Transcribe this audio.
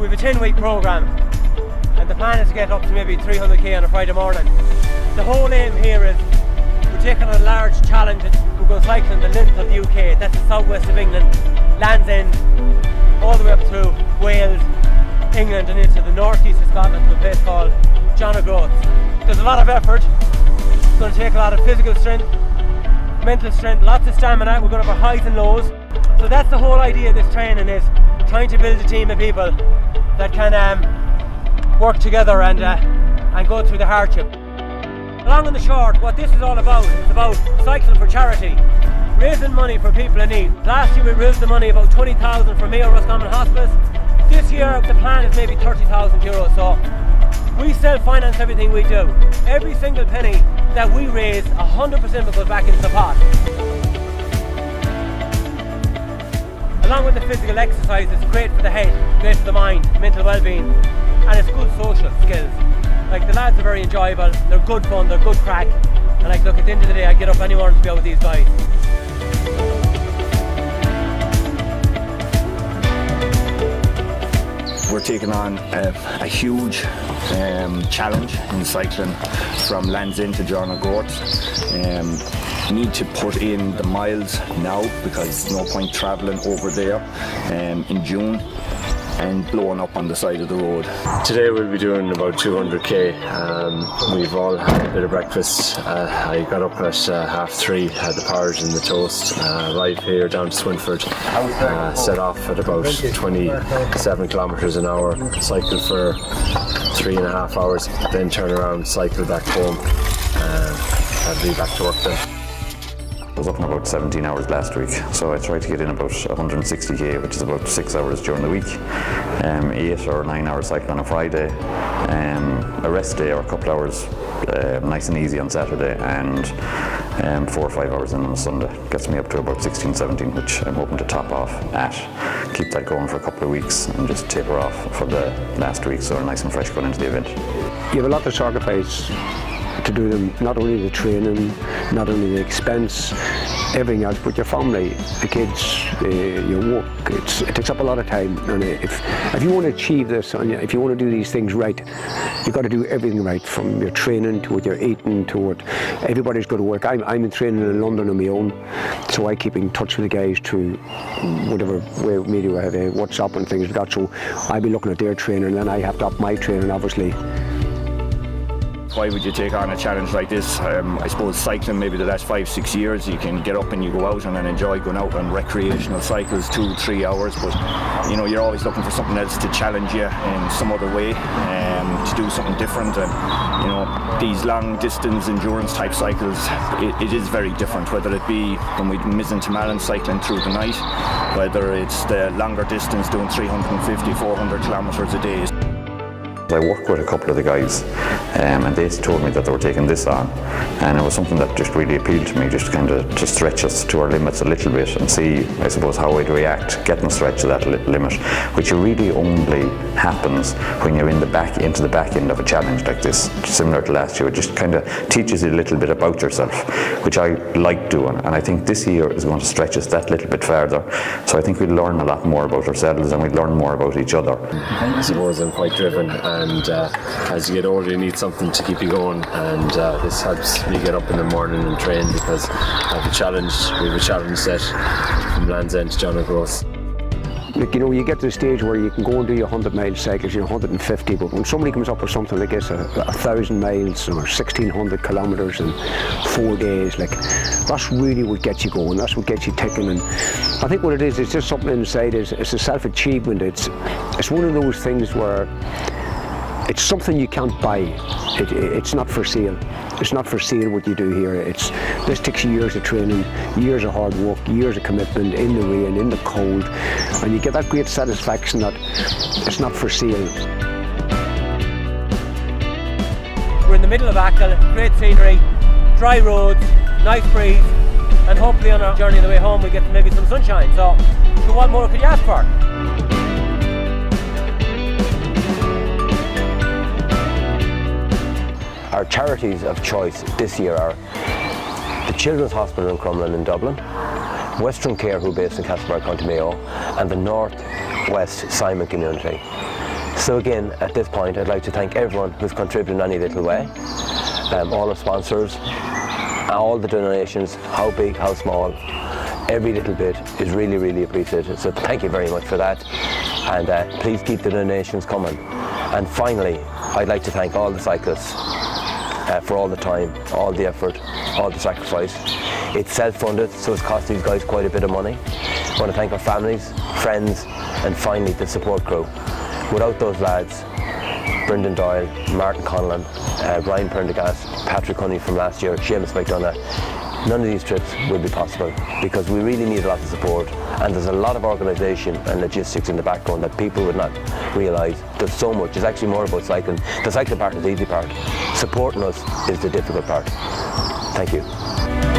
We have a 10-week programme, and the plan is to get up to maybe 300k on a Friday morning. The whole aim here is we're taking on a large challenge. We're going cycling the length of the UK. That's the southwest of England, Land's End, all the way up through Wales, England, and into the northeast of Scotland to a place called John O'Groats. There's a lot of effort. It's going to take a lot of physical strength, mental strength, lots of stamina. We're going to have our highs and lows. So that's the whole idea of this training, is trying to build a team of people that can work together and go through the hardship. Long and the short, what this is all about, it's about cycling for charity, raising money for people in need. Last year we raised the money, about 20,000 for Mayo Roscommon Hospice. This year the plan is maybe 30,000 euros, so we self-finance everything we do. Every single penny that we raise, 100% goes back into the pot. Along with the physical exercise, it's great for the head, great for the mind, mental well-being, and it's good social skills. Like, the lads are very enjoyable, they're good fun, they're good crack, and like, look, at the end of the day I get up any morning to be out with these guys. We're taking on a huge challenge in cycling from Land's End to John O'Groats. Need to put in the miles now, because no point travelling over there in June and blowing up on the side of the road. Today we'll be doing about 200k. We've all had a bit of breakfast. I got up at 3:30, had the porridge and the toast, arrived here down to Swinford, set off at about 27 kilometres an hour, cycled for 3.5 hours, then turn around, cycle back home, and be back to work then. I was up in about 17 hours last week, so I tried to get in about 160k, which is about 6 hours during the week, 8 or 9 hours cycling on a Friday, a rest day or a couple hours nice and easy on Saturday, and 4 or 5 hours in on a Sunday. Gets me up to about 16, 17, which I'm hoping to top off at. Keep that going for a couple of weeks and just taper off for the last week, so we're nice and fresh going into the event. You have a lot to sacrifice to do them, not only the training, not only the expense, everything else, but your family, the kids, your work. It takes up a lot of time, and if you want to achieve this, and if you want to do these things right, you've got to do everything right, from your training to what you're eating to what everybody's got to work. I'm in training in London on my own, so I keep in touch with the guys through whatever way media I have, WhatsApp and things like that, so I'll be looking at their training, and then I have to up my training, obviously. Why would you take on a challenge like this? I suppose cycling, maybe the last 5-6 years, you can get up and you go out and then enjoy going out on recreational cycles 2-3 hours, but you know, you're always looking for something else to challenge you in some other way, to do something different. And you know, these long distance endurance type cycles, it is very different, whether it be when we Mizen to Malin cycling through the night, whether it's the longer distance doing 350-400 kilometres a day. I worked with a couple of the guys, and they told me that they were taking this on, and it was something that just really appealed to me, just kind of to stretch us to our limits a little bit and see, I suppose, how I'd react getting stretched to that limit, which really only happens when you're into the back end of a challenge like this, similar to last year. It just kind of teaches you a little bit about yourself, which I like doing, and I think this year is going to stretch us that little bit further, so I think we'll learn a lot more about ourselves and we'll learn more about each other. I suppose I'm quite driven, and as you get older you need something to keep you going, and this helps me get up in the morning and train, because I have a challenge. We have a challenge set from Land's End to John O'Groats. Like, you know, you get to the stage where you can go and do your 100-mile cycles, 150, but when somebody comes up with something like this, 1,000 miles or 1,600 kilometres in 4 days, like, that's really what gets you going, that's what gets you ticking. And I think what it is, it's just something inside, it's a self-achievement. It's one of those things where it's something you can't buy. It's not for sale. It's not for sale what you do here. This takes years of training, years of hard work, years of commitment, in the rain, in the cold, and you get that great satisfaction that it's not for sale. We're in the middle of Achill, great scenery, dry roads, nice breeze, and hopefully on our journey on the way home we get maybe some sunshine. So what more could you ask for? Our charities of choice this year are the Children's Hospital in Crumlin in Dublin, Western Care, who are based in Castlebar, County Mayo, and the North West Simon community. So again, at this point, I'd like to thank everyone who's contributed in any little way, all our sponsors, all the donations, how big, how small, every little bit is really, really appreciated. So thank you very much for that, and please keep the donations coming. And finally, I'd like to thank all the cyclists for all the time, all the effort, all the sacrifice. It's self-funded, so it's cost these guys quite a bit of money. I want to thank our families, friends, and finally the support crew. Without those lads, Brendan Doyle, Martin Conlon, Brian Prendergast, Patrick Honey from last year, Seamus McDonough, none of these trips would be possible because we really need a lot of support, and there's a lot of organisation and logistics in the background that people would not realise. There's so much. It's actually more about cycling. The cycling part is the easy part. Supporting us is the difficult part. Thank you.